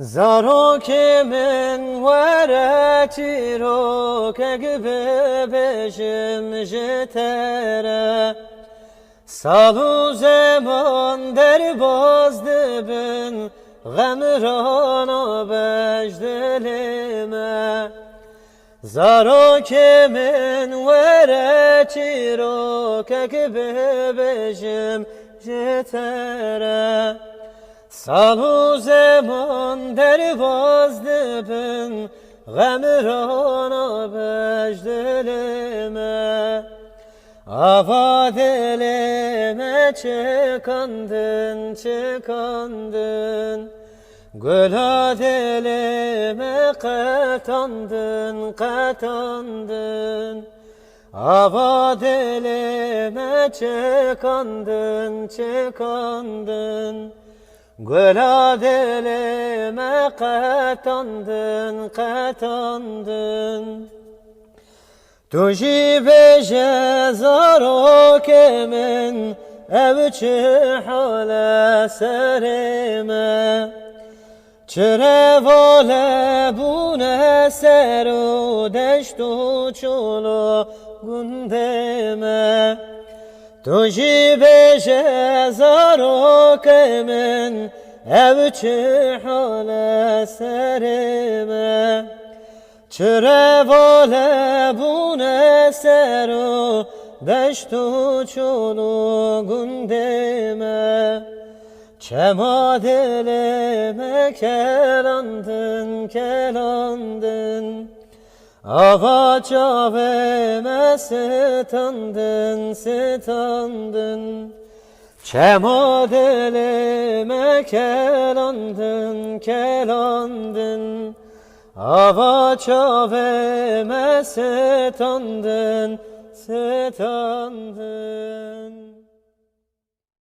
زارو kimin were çiroke gibi beşim jetere Salu zaman derbaz dibin Gamrana beş dilime Zaro kimin vere çiroke gibi beşim jetere Salu zaman derbaz dibin Gamrana beş dilime Ava dilime çıkandın, çıkandın Güla dilime katandın, katandın Ava dilime çıkandın, çıkandın Güla dilime katandın, katandın Tuji beje zaro kemin evçi hale serime Çire vale bune seru deştu çulu gundeme Tuji beje zaro kemin evçi hale serime Çire vale bune seru deştu çulu gundeme Çema dilime kelandın, kelandın Ava çaveme sıtandın, sıtandın Çema dilime kelandın, kelandın Ava çaveme sıtandın, sıtandın